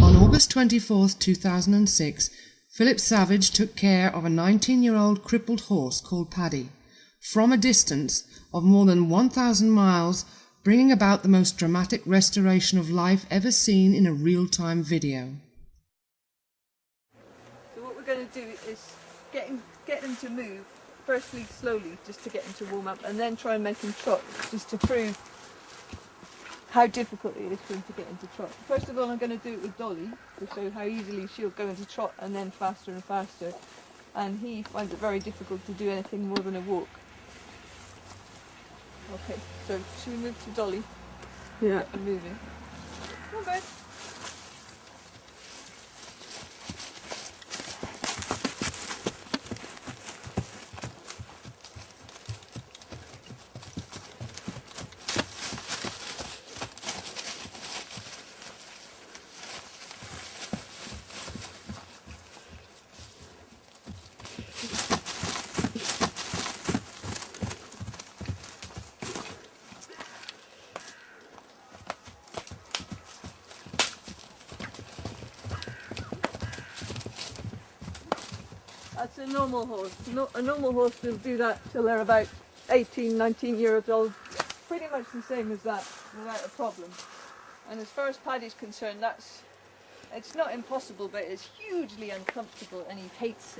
On August 24th, 2006, Philip Savage took care of a 19-year-old crippled horse called Paddy from a distance of more than 1,000 miles, bringing about the most dramatic restoration of life ever seen in a real-time video. So what we're going to do is get him to move, firstly slowly, just to get him to warm up, and then try and make him trot, just to prove how difficult it is for him to get into trot. First of all, I'm going to do it with Dolly, to show how easily she'll go into trot, and then faster and faster. And he finds it very difficult to do anything more than a walk. Okay, so should we move to Dolly? Yeah. Get him moving. Come on, babe. That's a normal horse. A normal horse will do that till they're about 18, 19 years old. Pretty much the same as that, without a problem. And as far as Paddy's concerned, it's not impossible, but it's hugely uncomfortable, and he hates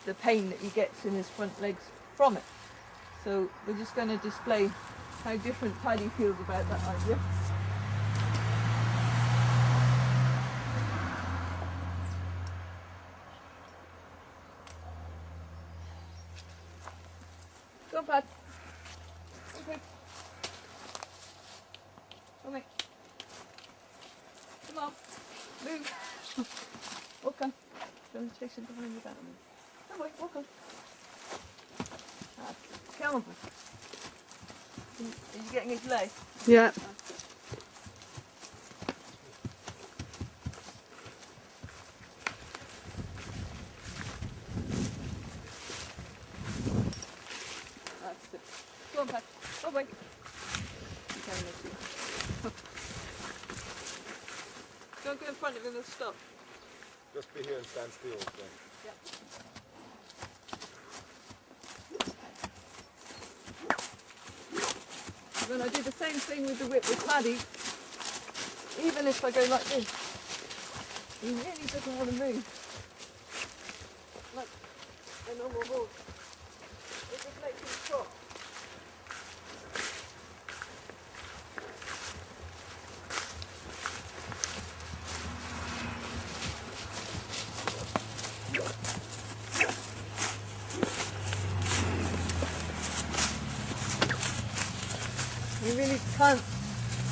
the pain that he gets in his front legs from it. So we're just going to display how different Paddy feels about that idea. Go on, Pad. Okay. Come on. Come on. Move. Walk on. Don't chase him behind the back. Come on, walk on. Come on. Are you getting his leg? Yeah. Go on, Pat. Oh, wait. Don't go in front of him, he'll stop. Just be here and stand still. Okay. Yeah. When I do the same thing with the whip with Paddy, even if I go like this, he really doesn't want to move. Like a normal horse. It just makes him trot.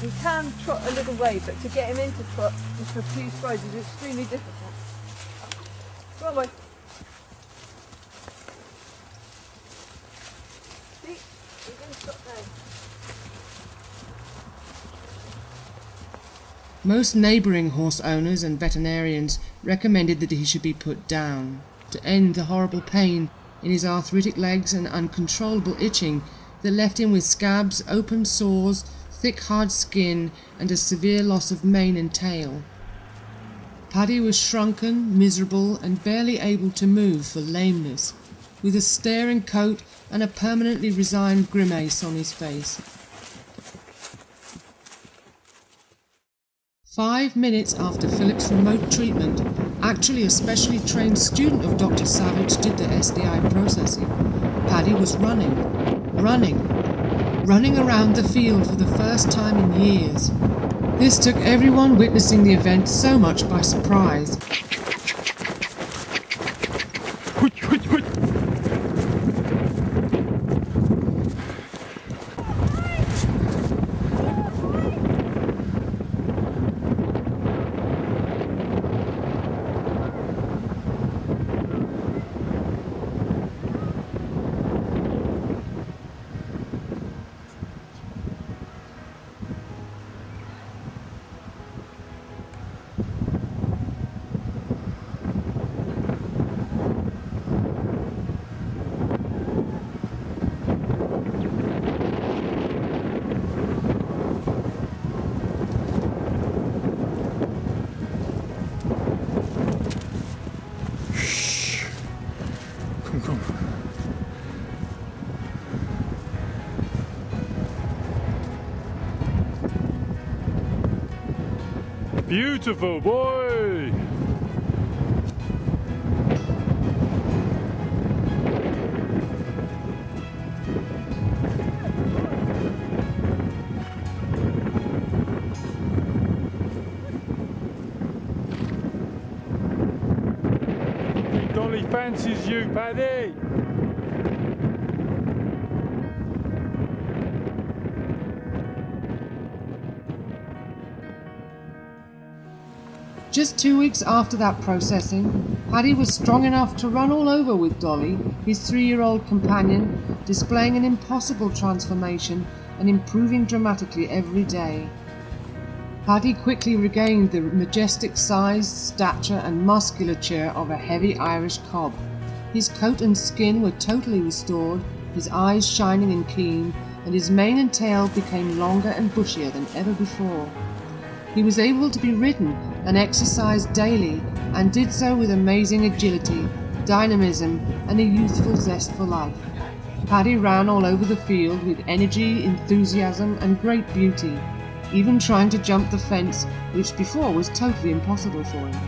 He can trot a little way, but to get him into trot for a few strides is extremely difficult. Go on, boy. See? He's going to stop now. Most neighbouring horse owners and veterinarians recommended that he should be put down to end the horrible pain in his arthritic legs and uncontrollable itching that left him with scabs, open sores, thick hard skin and a severe loss of mane and tail. Paddy was shrunken, miserable and barely able to move for lameness, with a staring coat and a permanently resigned grimace on his face. 5 minutes after Philip's remote treatment, actually a specially trained student of Dr. Savage did the SDI processing. Paddy was running around the field for the first time in years. This took everyone witnessing the event so much by surprise. Beautiful boy! Dolly fancies you, Paddy! Just 2 weeks after that processing, Paddy was strong enough to run all over with Dolly, his 3-year-old companion, displaying an impossible transformation and improving dramatically every day. Paddy quickly regained the majestic size, stature and musculature of a heavy Irish cob. His coat and skin were totally restored, his eyes shining and clean, and his mane and tail became longer and bushier than ever before. He was able to be ridden and exercised daily, and did so with amazing agility, dynamism, and a youthful zest for life. Paddy ran all over the field with energy, enthusiasm, and great beauty, even trying to jump the fence, which before was totally impossible for him.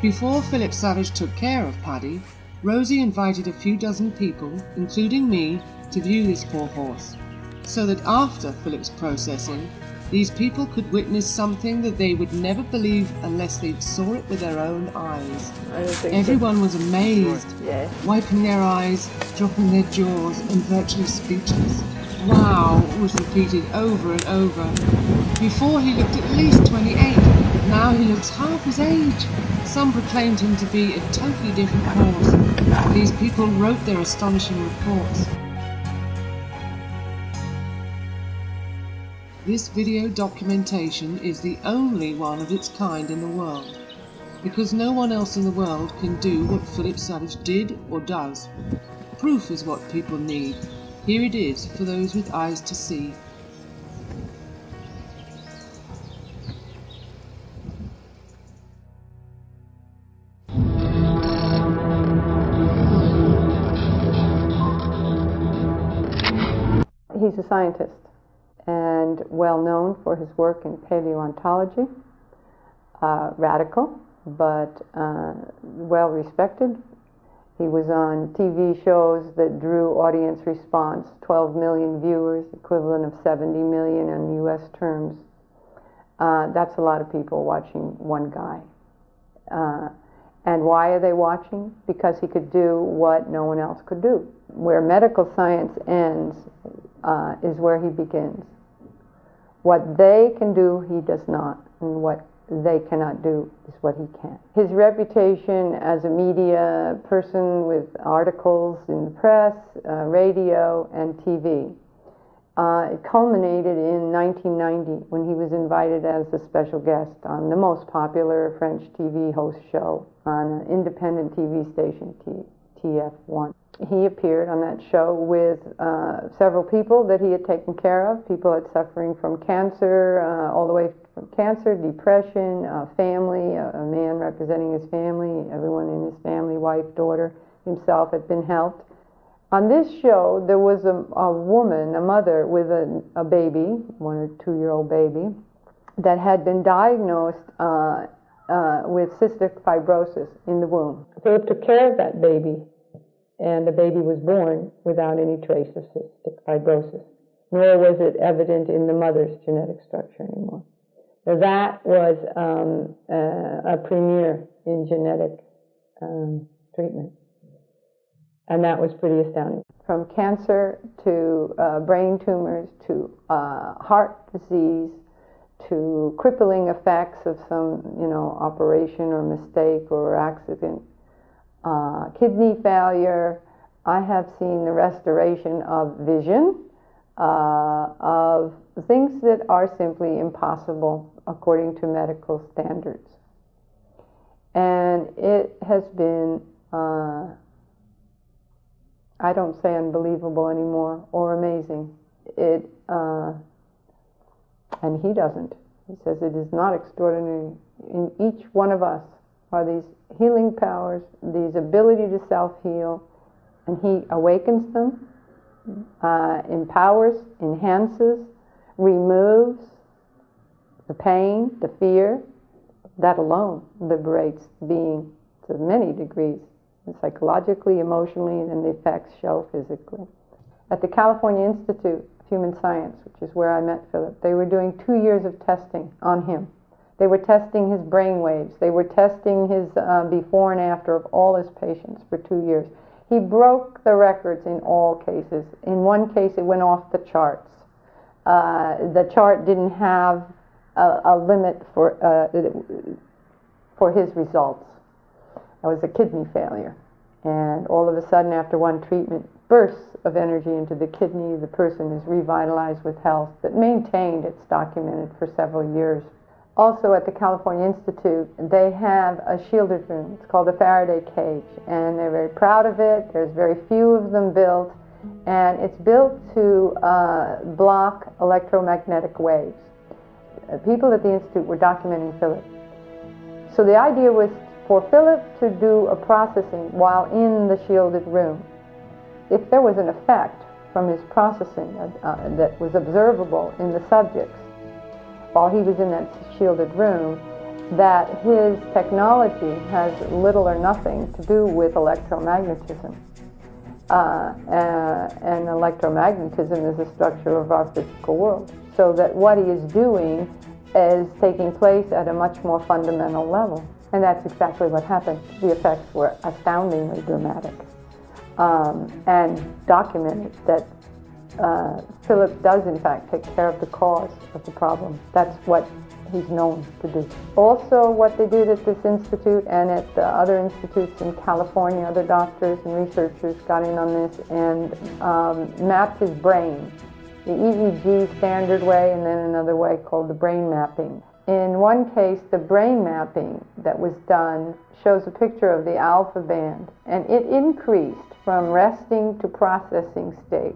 Before Philip Savage took care of Paddy, Rosie invited a few dozen people, including me, to view this poor horse, so that after Philip's processing, these people could witness something that they would never believe unless they saw it with their own eyes. Everyone was amazed, wiping their eyes, dropping their jaws, and virtually speechless. "Wow," was repeated over and over. Before he looked at least 28, now he looks half his age. Some proclaimed him to be a totally different horse. These people wrote their astonishing reports. This video documentation is the only one of its kind in the world, because no one else in the world can do what Philip Savage did or does. Proof is what people need. Here it is for those with eyes to see. He's a scientist and well known for his work in paleontology. Radical, but well respected. He was on TV shows that drew audience response, 12 million viewers, equivalent of 70 million in US terms. That's a lot of people watching one guy. And why are they watching? Because he could do what no one else could do. Where medical science ends is where he begins. What they can do, he does not, and what they cannot do is what he can. His reputation as a media person with articles in the press, radio, and TV It culminated in 1990 when he was invited as a special guest on the most popular French TV host show on an independent TV station, TF1. He appeared on that show with several people that he had taken care of, people that suffering from cancer, all the way from cancer, depression, family, a man representing his family, everyone in his family, wife, daughter, himself had been helped. On this show, there was a woman, a mother with a baby, 1 or 2 year old baby, that had been diagnosed with cystic fibrosis in the womb. Philip took care of that baby, and the baby was born without any trace of cystic fibrosis, nor was it evident in the mother's genetic structure anymore. So that was a premiere in genetic treatment. And that was pretty astounding. From cancer to brain tumors to heart disease to crippling effects of some, operation or mistake or accident, kidney failure. I have seen the restoration of vision, of things that are simply impossible according to medical standards. And it has been I don't say unbelievable anymore or amazing. And he doesn't. He says it is not extraordinary. In each one of us are these healing powers, these ability to self-heal, and he awakens them, empowers, enhances, removes the pain, the fear. That alone liberates the being to many degrees, psychologically, emotionally, and then the effects show physically. At the California Institute of Human Science, which is where I met Philip, they were doing 2 years of testing on him. They were testing his brain waves. They were testing his before and after of all his patients for 2 years. He broke the records in all cases. In one case, it went off the charts. The chart didn't have a limit for his results. That was a kidney failure. And all of a sudden, after one treatment, bursts of energy into the kidney. The person is revitalized with health that maintained, it's documented, for several years. Also at the California Institute, they have a shielded room. It's called a Faraday cage, and they're very proud of it. There's very few of them built, and it's built to block electromagnetic waves. People at the Institute were documenting Philip. So the idea was for Philip to do a processing while in the shielded room. If there was an effect from his processing that was observable in the subjects while he was in that shielded room, that his technology has little or nothing to do with electromagnetism. And electromagnetism is the structure of our physical world. So that what he is doing is taking place at a much more fundamental level. And that's exactly what happened. The effects were astoundingly dramatic. And documented that Philip does in fact take care of the cause of the problem. That's what he's known to do. Also, what they did at this institute and at the other institutes in California, other doctors and researchers got in on this and mapped his brain, the EEG standard way, and then another way called the brain mapping. In one case, the brain mapping that was done shows a picture of the alpha band, and it increased from resting to processing state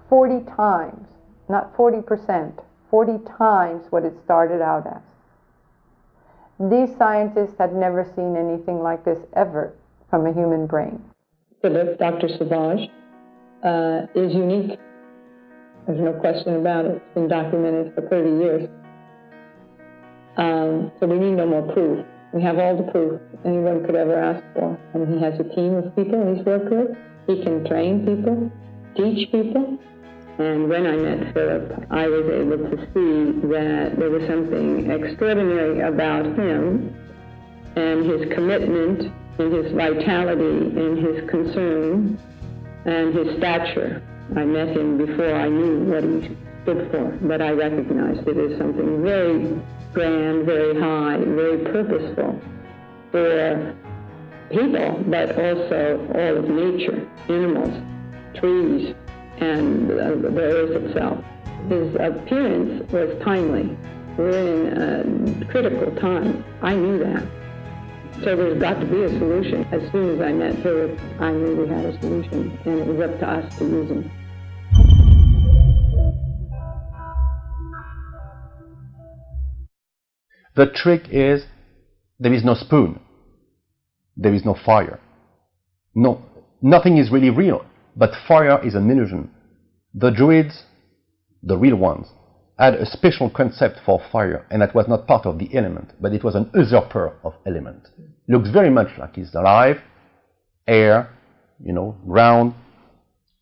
40 times, not 40%, 40 times what it started out as. These scientists had never seen anything like this ever from a human brain. Philip, Dr. Sauvage, is unique. There's no question about it. It's been documented for 30 years. So we need no more proof. We have all the proof anyone could ever ask for. And he has a team of people he's worked with. He can train people, teach people. And when I met Philip, I was able to see that there was something extraordinary about him and his commitment and his vitality and his concern and his stature. I met him before I knew what he stood for, but I recognized it as something very grand, very high, very purposeful for people, but also all of nature, animals, trees, and the earth itself. His appearance was timely. We're in a critical time. I knew that. So there's got to be a solution. As soon as I met Philip, I knew we had a solution, and it was up to us to use him. The trick is there is no spoon. There is no fire. No, nothing is really real, but fire is an illusion. The Druids, the real ones, had a special concept for fire, and that was not part of the element, but it was an usurper of element. Looks very much like it's alive, air, ground,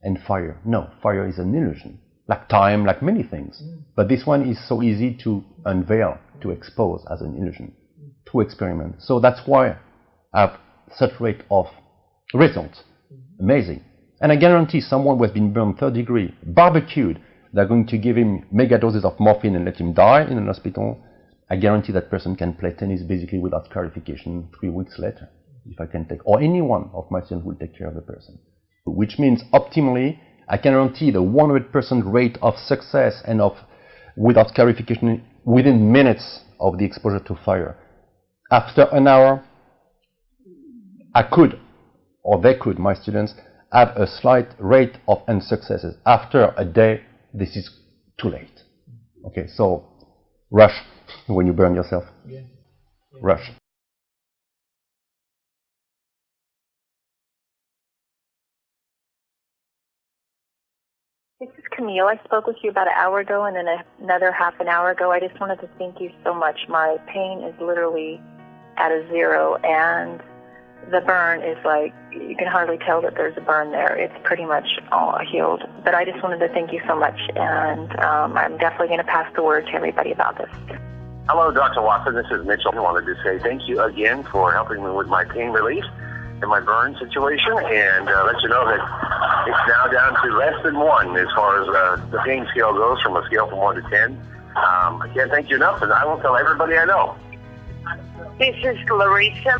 and fire. No, fire is an illusion, like time, like many things. But this one is so easy to unveil, to expose as an illusion, to experiment. So that's why I have such rate of results. Amazing. And I guarantee someone who has been burned 3rd degree, barbecued, they're going to give him mega doses of morphine and let him die in an hospital. I guarantee that person can play tennis basically without scarification 3 weeks later, if I can take, or any one of my students will take care of the person. Which means optimally, I can guarantee the 100% rate of success and of without scarification within minutes of the exposure to fire. After an hour, I could, or they could, my students, have a slight rate of unsuccesses. After a day, this is too late. Okay, so rush when you burn yourself. Yeah. Rush. This is Camille. I spoke with you about an hour ago and then another half an hour ago. I just wanted to thank you so much. My pain is literally at a zero, and the burn is like, you can hardly tell that there's a burn there. It's pretty much all healed. But I just wanted to thank you so much, and I'm definitely going to pass the word to everybody about this. Hello, Dr. Watson. This is Mitchell. I wanted to say thank you again for helping me with my pain relief and my burn situation, and let you know that it's now down to less than 1 as far as the pain scale goes, from a scale from 1 to 10. I can't thank you enough, and I will tell everybody I know. This is Larissa.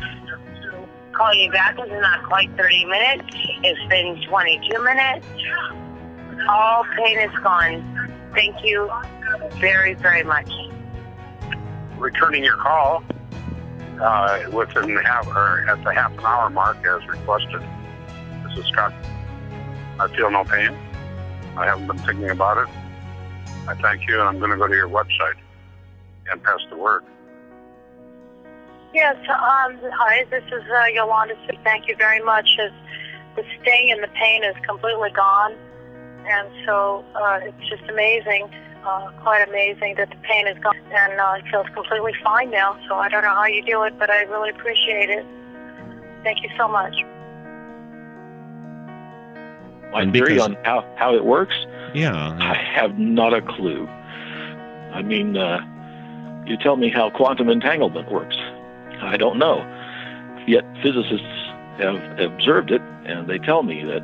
Calling you back is not quite 30 minutes. It's been 22 minutes. All pain is gone. Thank you very, very much. Returning your call within at the half an hour mark as requested. This is Scott. I feel no pain. I haven't been thinking about it. I thank you, and I'm going to go to your website and pass the word. Yes, hi, this is Yolanda. Thank you very much. The sting and the pain is completely gone, and so it's just amazing, quite amazing that the pain is gone, and it feels completely fine now. So I don't know how you do it, but I really appreciate it. Thank you so much. My theory on how it works? Yeah. I have not a clue. I mean, you tell me how quantum entanglement works. I don't know. Yet physicists have observed it, and they tell me that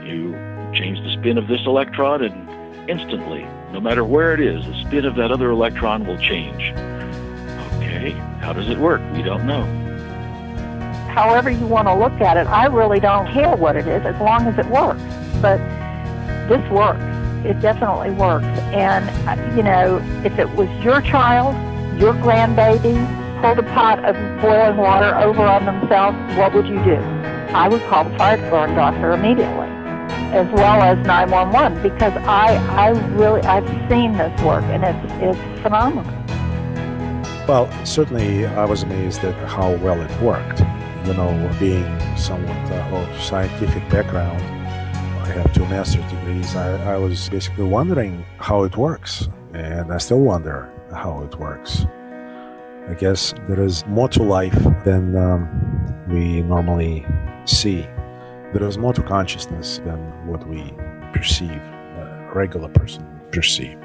you change the spin of this electron, and instantly, no matter where it is, the spin of that other electron will change. Okay, how does it work? We don't know. However you want to look at it, I really don't care what it is as long as it works. But this works. It definitely works. And, if it was your child, your grandbaby, pulled a pot of boiling water over on themselves, what would you do? I would call the fire department doctor immediately, as well as 911, because I've seen this work, and it's phenomenal. Well, certainly I was amazed at how well it worked. Being somewhat of scientific background, I have 2 master's degrees. I was basically wondering how it works, and I still wonder how it works. I guess there is more to life than we normally see. There is more to consciousness than what we perceive, a regular person perceive.